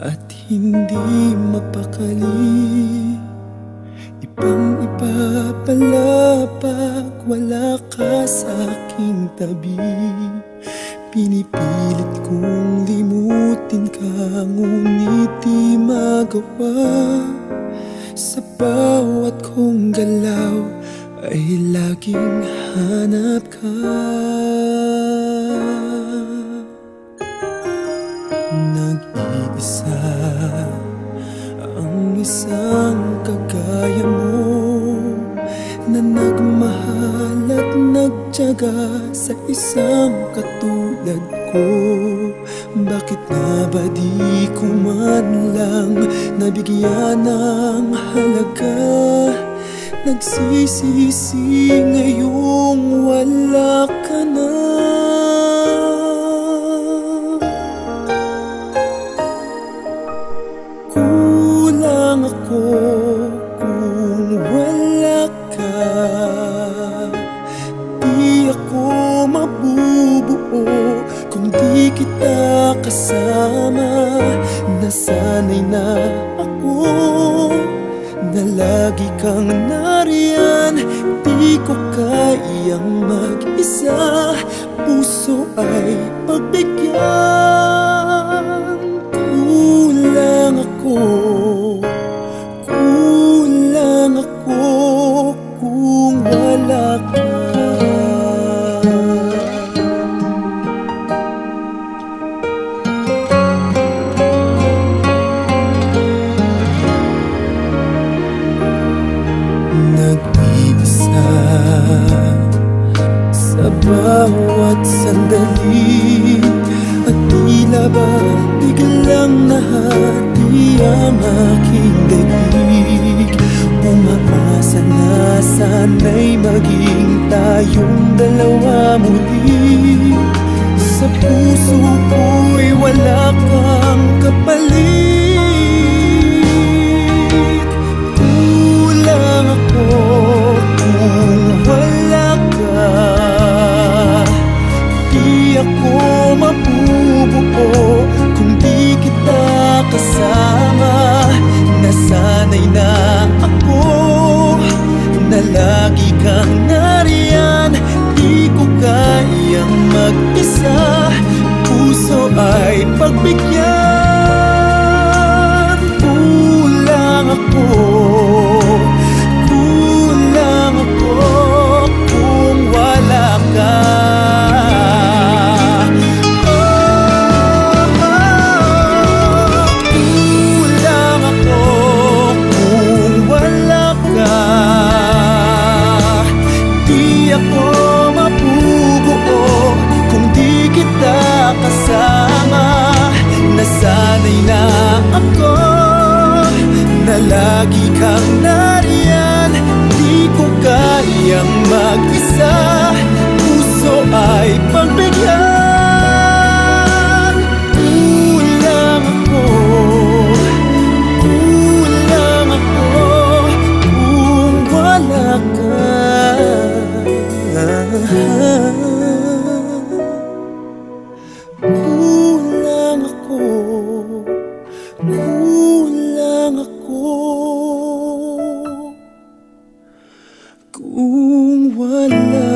at hindi mapakali. Ibang-iba pala pag wala ka sa aking tabi. Pinipilit kong limutin ka, ngunit di magawa. Sa bawat kong galaw ay laging hanap ka. Nag-iisa ang isang kagaya mo, na nagmahal at nagtiyaga sa isang katulad ko. Bakit nga ba di ko man lang nabigyan ng halaga? Nagsisisi ngayong wala ka na. Kulang ako kung wala ka. Di ako mabubuo kung di kita kasama. Nasanay na ako na lagi kang nariyan. Di ko kayang mag-isa, puso ay pagbigyan. Kulang ako, kulang ako kung wala ka. Nag-iisa sa bawat sandali, at tila ba biglang nahati ang aking daig. Umaasa na sana'y maging tayong dalawa muli. Sa puso ko'y wala kang kapalit. Kulang ako kung wala ka. Di ako mabubuo kung di kita kasama. Nasanay na ako na lagi kang nariyan. Di ko kayang mag-isa, puso ay pagbigyan. Kulang ako, kulang ako kung wala ka. Kulang ako kung wala ka. Di ako mabubuo kung di kita kasama. Nasanay na ako na lagi kang nariyan. Di ko kayang mag-isa, puso ay pagbigyan. Kulang ako, kulang ako kung wala ka. Kulang ako, kulang ako kung wala